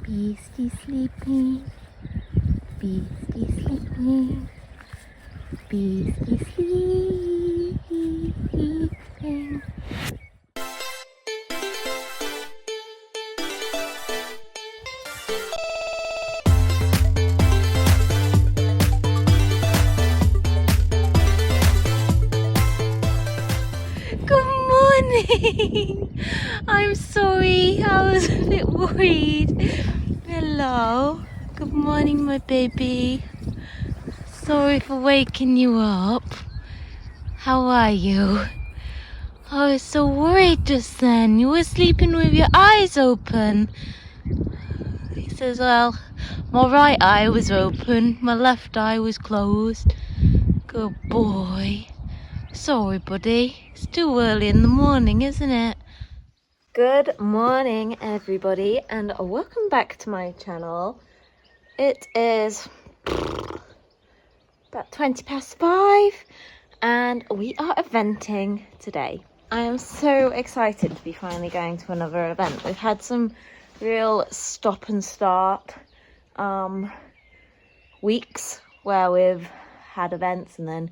Beastie sleeping, beastie sleeping, beastie sleeping. Good morning! I'm sorry, I was a bit worried. Hello, good morning my baby. Sorry for waking you up. How are you? I was so worried just then. You were sleeping with your eyes open. He says, well, my right eye was open, my left eye was closed. Good boy. Sorry, buddy. It's too early in the morning, isn't it? Good morning, everybody, and welcome back to my channel. It is about 5:20, and we are eventing today. I am so excited to be finally going to another event. We've had some real stop and start weeks where we've had events and then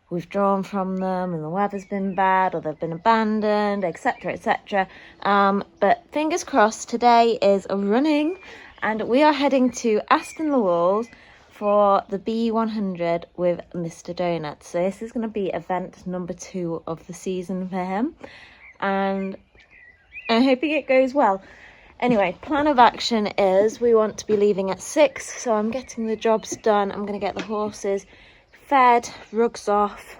withdrawn from them and the weather's been bad or they've been abandoned, etc, etc. But fingers crossed, today is running and we are heading to Aston for the BE100 with Mr. Donut. So this is going to be event number 2 of the season for him, and I'm hoping it goes well. Anyway, plan of action is we want to be leaving at 6, so I'm getting the jobs done. I'm going to get the horses fed, rugs off,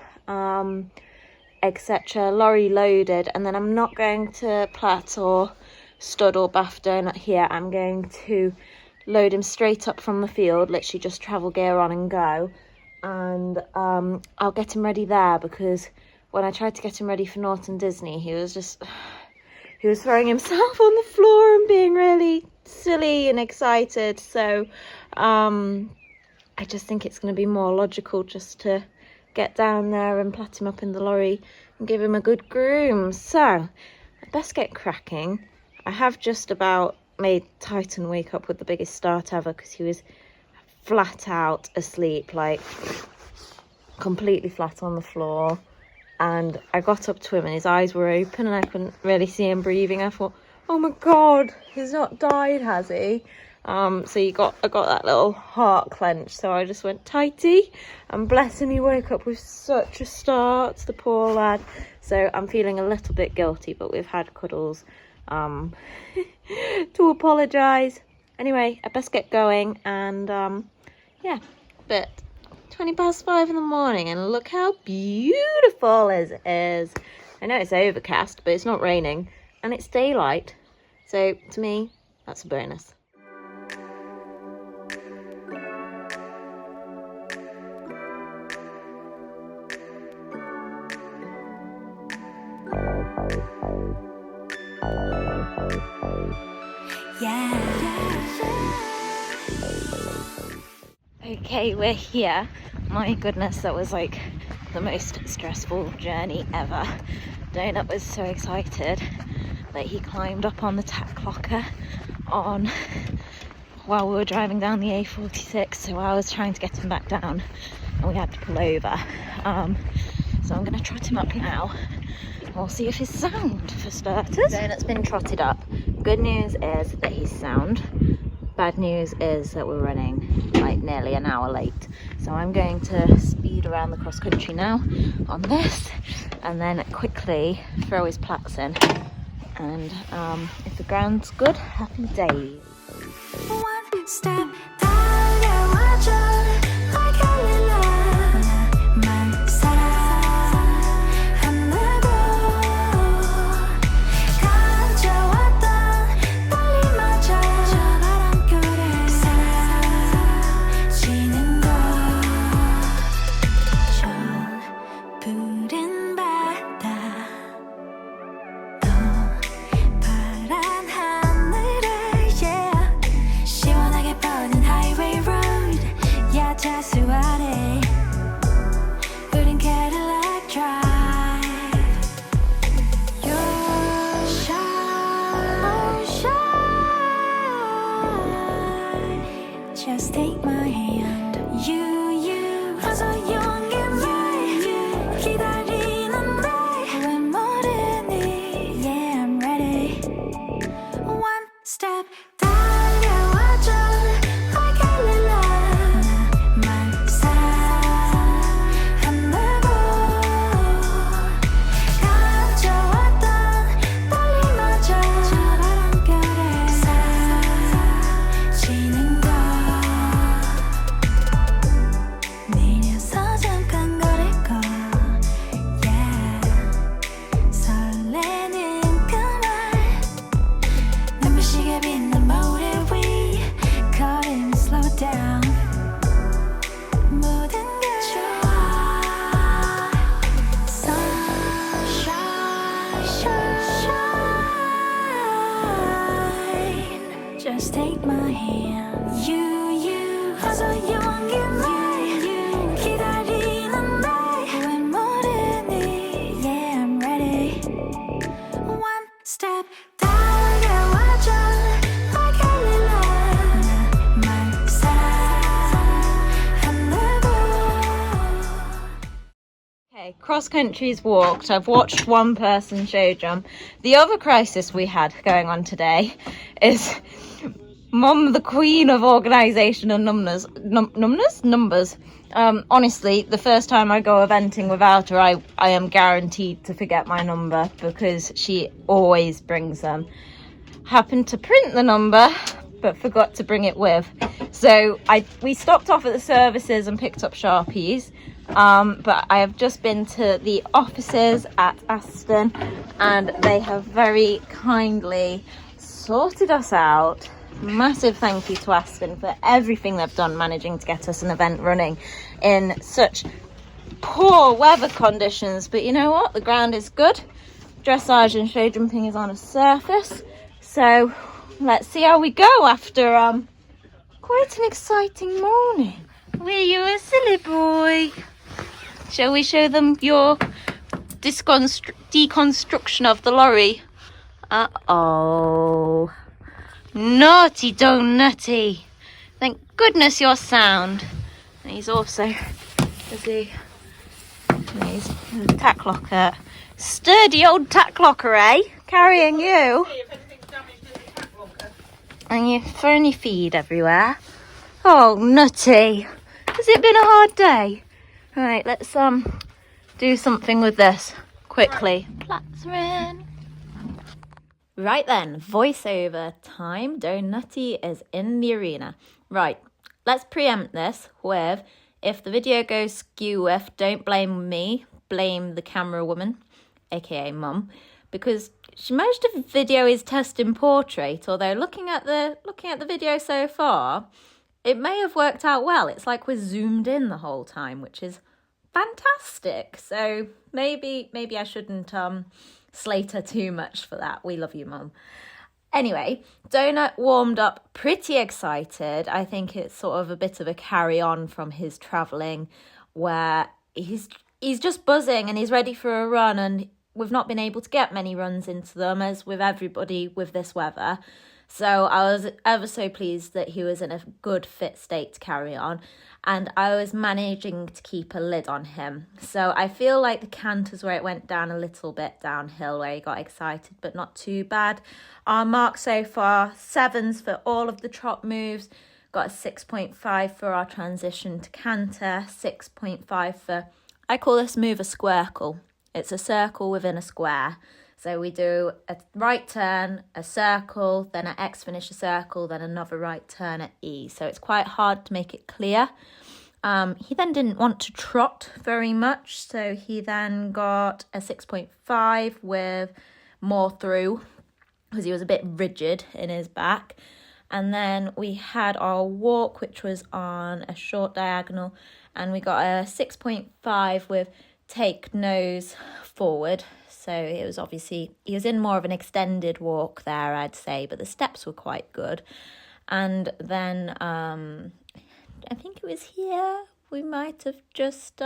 etc, lorry loaded, and then I'm not going to plat or stud or bath Donut here. I'm going to load him straight up from the field, literally just travel gear on and go, and I'll get him ready there, because when I tried to get him ready for Norton Disney, he was throwing himself on the floor and being really silly and excited. So I just think it's going to be more logical just to get down there and plat him up in the lorry and give him a good groom. So I best get cracking. I have just about made Titan wake up with the biggest start ever, because he was flat out asleep, like completely flat on the floor. And I got up to him and his eyes were open and I couldn't really see him breathing. I thought, oh my god, he's not died, has he? So I got that little heart clench, so I just went tighty, and bless him, he woke up with such a start, the poor lad. So I'm feeling a little bit guilty, but we've had cuddles to apologise. Anyway, I best get going, and yeah, but 5:20 in the morning, and look how beautiful it is. I know it's overcast, but it's not raining, and it's daylight, so to me, that's a bonus. Okay, we're here. My goodness, that was like the most stressful journey ever. Donut was so excited that he climbed up on the tack locker while we were driving down the A46, so I was trying to get him back down and we had to pull over. So I'm going to trot him up now. We'll see if he's sound, for starters. Donut's been trotted up. Good news is that he's sound. Bad news is that we're running like nearly an hour late. So I'm going to speed around the cross country now on this, and then quickly throw his plats in. And if the ground's good, happy days. One step. Just take my hand. You 어서 용기 내. 기다리는데 왜 모르니? Yeah, I'm ready. One step 달려와줘. I can't rely. 나만 사랑한다고 가져왔던 떨림마저 저 바람결에 사라지는 것 내려서 잠깐 걸을 거 Yeah 설레는 그말 눈부시게 빛난 모래 위 걸음 slow down 모든 게 좋아 Sunshine Just take my hand You 어서 용기 내 기다리는데 왜 모르니 Yeah I'm ready One step 달려와줘 I can't rely 나만 사랑한다고 Okay, cross country's walked. I've watched one person show jump. The other crisis we had going on today is Mum, the queen of organisation and numbers. Honestly, the first time I go eventing without her, I am guaranteed to forget my number because she always brings them. Happened to print the number, but forgot to bring it with. So we stopped off at the services and picked up Sharpies. But I have just been to the offices at Aston and they have very kindly sorted us out. Massive thank you to Aston for everything they've done managing to get us an event running in such poor weather conditions. But you know what? The ground is good. Dressage and show jumping is on a surface. So let's see how we go after quite an exciting morning. Were you a silly boy? Shall we show them your deconstruction of the lorry? Uh-oh. Naughty donutty. Thank goodness you're sound. And he's also busy. He's a tack locker. Sturdy old tack locker, eh? Carrying you. And you're throwing your feed everywhere. Oh, nutty. Has it been a hard day? Right, let's do something with this quickly. Plats are in. Right then, voiceover time. Donutty is in the arena. Right, let's preempt this with, if the video goes skew with, don't blame me, blame the camera woman, aka Mum, because she managed to video his test in portrait, although looking at the video so far, it may have worked out well. It's like we're zoomed in the whole time, which is fantastic. So maybe I shouldn't slate her too much for that. We love you, Mum. Anyway, Donut warmed up pretty excited. I think it's sort of a bit of a carry on from his travelling where he's just buzzing and he's ready for a run, and we've not been able to get many runs into them, as with everybody with this weather. So I was ever so pleased that he was in a good fit state to carry on, and I was managing to keep a lid on him. So I feel like the canters where it went down a little bit downhill where he got excited, but not too bad. Our mark so far, 7s for all of the trot moves, got a 6.5 for our transition to canter, 6.5 for, I call this move a squircle. It's a circle within a square. So we do a right turn, a circle, then an X finish a circle, then another right turn at E. So it's quite hard to make it clear. He then didn't want to trot very much, so he then got a 6.5 with more through, because he was a bit rigid in his back. And then we had our walk, which was on a short diagonal, and we got a 6.5 with take nose forward. So it was obviously, he was in more of an extended walk there, I'd say, but the steps were quite good. And then I think it was here we might have just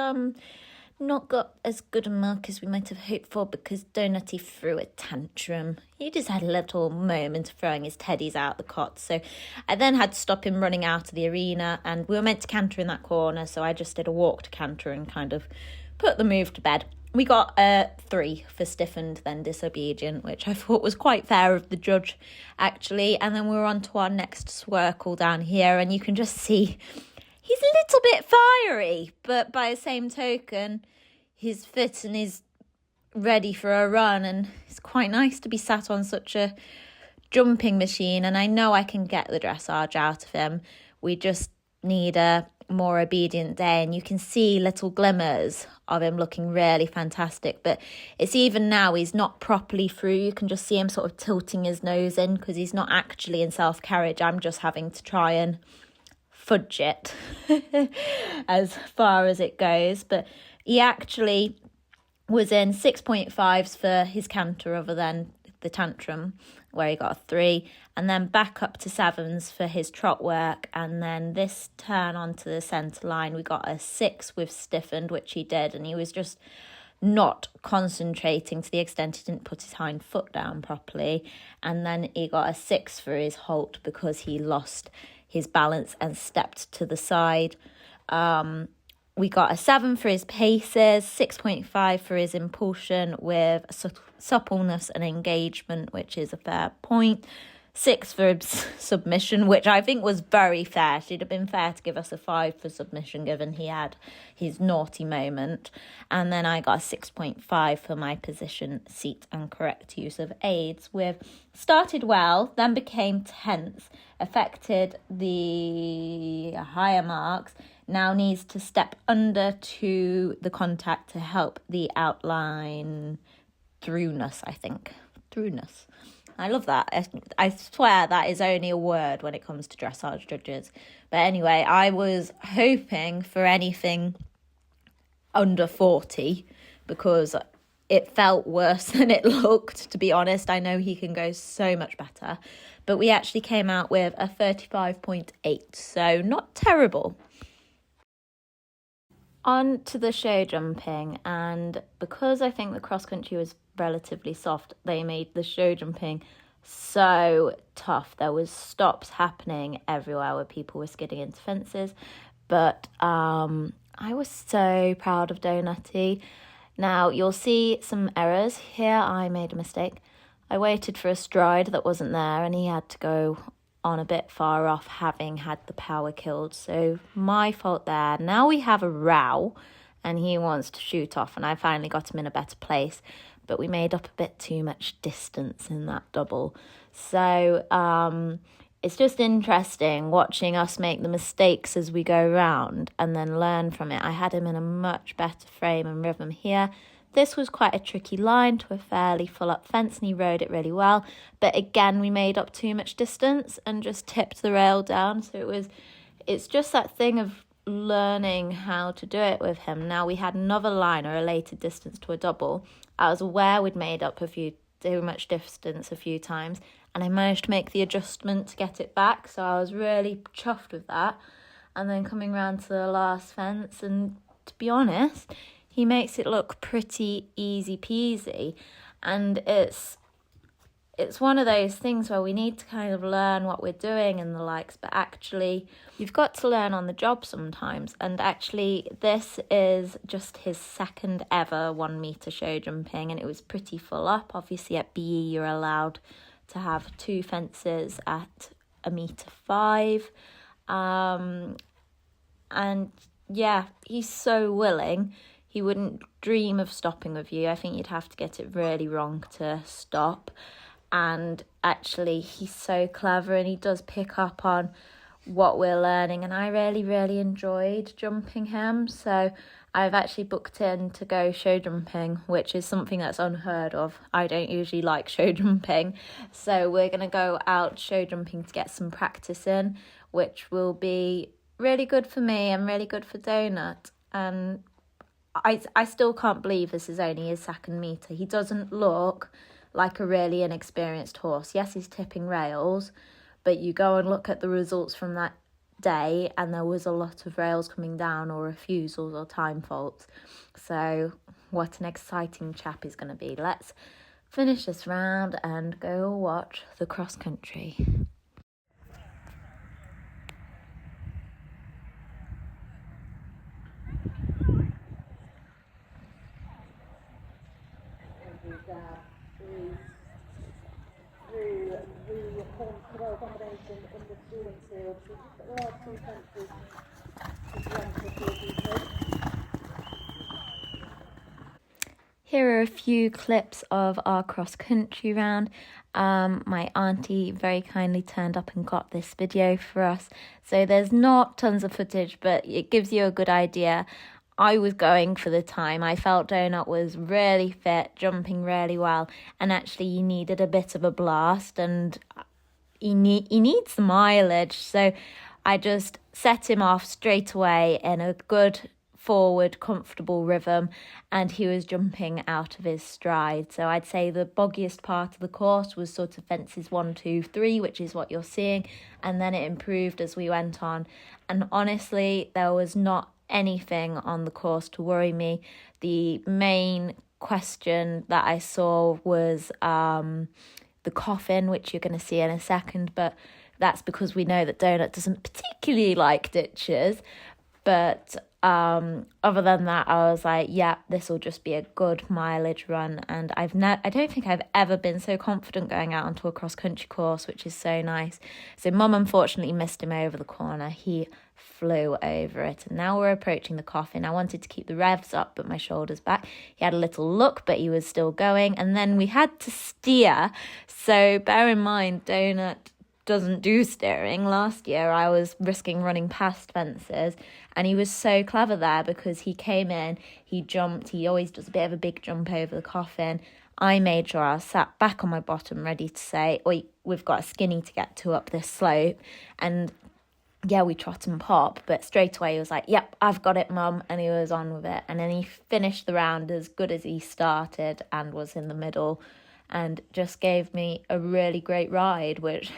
not got as good a mark as we might have hoped for because Donutty threw a tantrum. He just had a little moment of throwing his teddies out the cot. So I then had to stop him running out of the arena, and we were meant to canter in that corner. So I just did a walk to canter and kind of put the move to bed. We got a 3 for stiffened, then disobedient, which I thought was quite fair of the judge, actually. And then we were on to our next swirl down here, and you can just see he's a little bit fiery, but by the same token, he's fit and he's ready for a run, and it's quite nice to be sat on such a jumping machine, and I know I can get the dressage out of him. We just need a more obedient day, and you can see little glimmers of him looking really fantastic, but it's even now he's not properly through. You can just see him sort of tilting his nose in because he's not actually in self-carriage. I'm just having to try and fudge it as far as it goes, but he actually was in 6.5s for his canter other than the tantrum where he got a 3, and then back up to 7s for his trot work, and then this turn onto the centre line we got a 6 with stiffened, which he did, and he was just not concentrating to the extent he didn't put his hind foot down properly, and then he got a 6 for his halt because he lost his balance and stepped to the side. We got a 7 for his paces, 6.5 for his impulsion with suppleness and engagement, which is a fair point. 6 for his submission, which I think was very fair. She'd have been fair to give us a 5 for submission, given he had his naughty moment. And then I got a 6.5 for my position, seat and correct use of aids. With started well, then became tense, affected the higher marks, now needs to step under to the contact to help the outline throughness, I think. Throughness. I love that. I swear that is only a word when it comes to dressage judges. But anyway, I was hoping for anything under 40 because it felt worse than it looked, to be honest. I know he can go so much better. But we actually came out with a 35.8, so not terrible. On to the show jumping, and because I think the cross country was relatively soft, they made the show jumping so tough. There was stops happening everywhere where people were skidding into fences, but I was so proud of Donutty. Now you'll see some errors here. I made a mistake. I waited for a stride that wasn't there, and he had to go on a bit far off, having had the power killed, so my fault there. Now we have a row and he wants to shoot off, and I finally got him in a better place, but we made up a bit too much distance in that double. So it's just interesting watching us make the mistakes as we go round and then learn from it. I had him in a much better frame and rhythm here. This was quite a tricky line to a fairly full up fence, and he rode it really well. But again, we made up too much distance and just tipped the rail down. So it's just that thing of learning how to do it with him. Now we had another line, a related distance to a double. I was aware we'd made up too much distance a few times, and I managed to make the adjustment to get it back. So I was really chuffed with that. And then coming round to the last fence, and to be honest, he makes it look pretty easy peasy, and it's one of those things where we need to kind of learn what we're doing and the likes, but actually you've got to learn on the job sometimes. And actually this is just his second ever 1 meter show jumping, and it was pretty full up. Obviously at BE you're allowed to have 2 fences at 1.5 meters, and yeah, he's so willing. He wouldn't dream of stopping with you. I think you'd have to get it really wrong to stop. And actually, he's so clever, and he does pick up on what we're learning. And I really, really enjoyed jumping him. So I've actually booked in to go show jumping, which is something that's unheard of. I don't usually like show jumping. So we're going to go out show jumping to get some practice in, which will be really good for me and really good for Donut. And I still can't believe this is only his second meter. He doesn't look like a really inexperienced horse. Yes, he's tipping rails, but you go and look at the results from that day, and there was a lot of rails coming down or refusals or time faults. So what an exciting chap is going to be. Let's finish this round and go watch the cross country. Here are a few clips of our cross-country round. My auntie very kindly turned up and got this video for us. So there's not tons of footage, but it gives you a good idea. I was going for the time. I felt Donut was really fit, jumping really well, and actually he needed a bit of a blast, and he needs the mileage. So I just set him off straight away in a good forward, comfortable rhythm, and he was jumping out of his stride. So I'd say the boggiest part of the course was sort of fences 1, 2, 3, which is what you're seeing, and then it improved as we went on. And honestly, there was not anything on the course to worry me. The main question that I saw was the coffin, which you're going to see in a second, but that's because we know that Donut doesn't particularly like ditches. But other than that, I was like, yeah, this will just be a good mileage run. And I don't think I've ever been so confident going out onto a cross-country course, which is so nice. So Mum unfortunately missed him over the corner. He flew over it. And now we're approaching the coffin. I wanted to keep the revs up, but my shoulder's back. He had a little look, but he was still going. And then we had to steer. So bear in mind, Donut doesn't do steering. Last year I was risking running past fences, and he was so clever there because he came in, he jumped, he always does a bit of a big jump over the coffin. I made sure I was sat back on my bottom ready to say, oi, we've got a skinny to get to up this slope. And yeah, we trot and pop, but straight away he was like, yep, I've got it, Mum, and he was on with it. And then he finished the round as good as he started and was in the middle and just gave me a really great ride, which,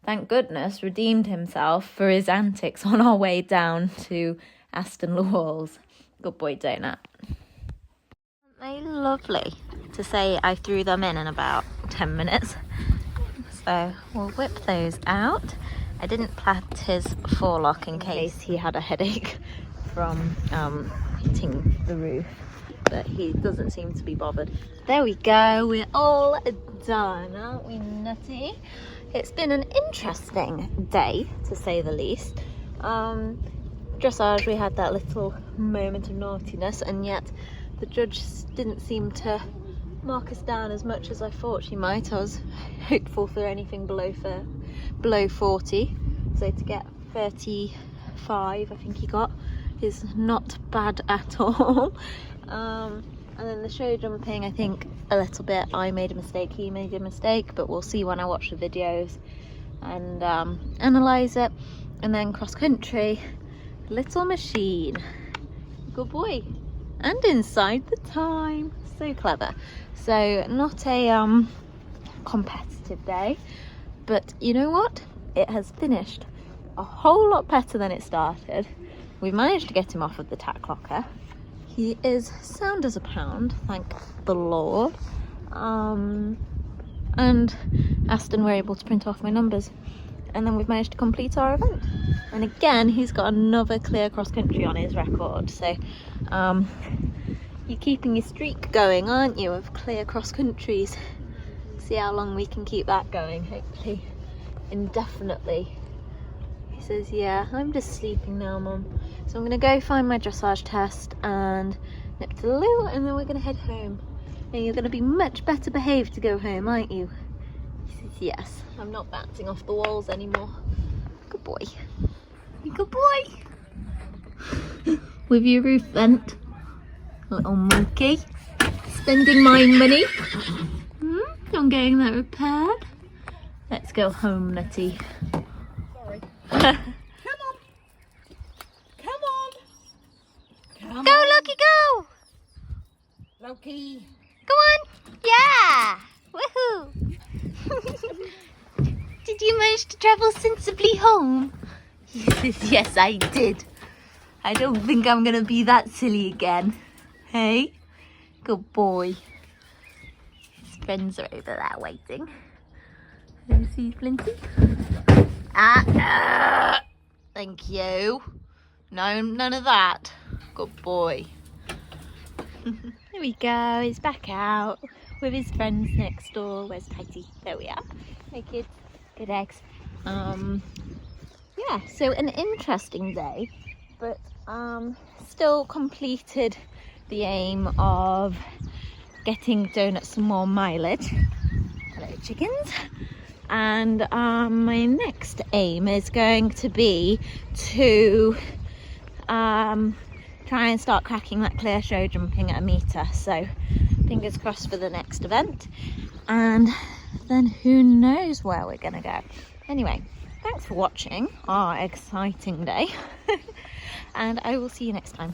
thank goodness, redeemed himself for his antics on our way down to Aston Walls. Good boy, Donut. Aren't they lovely? To say I threw them in about 10 minutes. So we'll whip those out. I didn't plait his forelock in case he had a headache from hitting the roof, but he doesn't seem to be bothered. There we go, we're all done, aren't we nutty? It's been an interesting day, to say the least. Dressage, we had that little moment of naughtiness, and yet the judge didn't seem to mark us down as much as I thought she might. I was hopeful for anything below 40, so to get 35, I think he got, is not bad at all. And then the show jumping, I think a little bit, I made a mistake, he made a mistake, but we'll see when I watch the videos and analyse it. And then cross country, little machine, good boy, and inside the time, so clever. So not a competitive day, but you know what, it has finished a whole lot better than it started. We've managed to get him off of the tack locker. He is sound as a pound, thank the Lord. And Aston were able to print off my numbers. And then we've managed to complete our event. And again, he's got another clear cross country on his record. So you're keeping your streak going, aren't you, of clear cross countries? See how long we can keep that going, hopefully indefinitely. He says, yeah, I'm just sleeping now, Mum. So I'm going to go find my dressage test and nip to the loo, and then we're going to head home. And you're going to be much better behaved to go home, aren't you? He says, yes, I'm not bouncing off the walls anymore. Good boy. Good boy. With your roof vent. Little monkey. Spending my money. On getting that repaired. Let's go home, Nutty. Sorry. Come on. Come on. Come Go, on. Lucky, go! Loki. Go on! Yeah! Woohoo! Did you manage to travel sensibly home? Yes, I did. I don't think I'm gonna be that silly again. Hey? Good boy. His friends are over there waiting. Can you see Flinty? Thank you. No, none of that. Good boy. There we go, he's back out with his friends next door. Where's Tighty? There we are. Hey kids, good eggs. Yeah, so an interesting day, but still completed the aim of getting Donut some more mileage. Hello chickens. And my next aim is going to be to try and start cracking that clear show jumping at a metre. So fingers crossed for the next event, and then who knows where we're gonna go. Anyway, thanks for watching our exciting day and I will see you next time.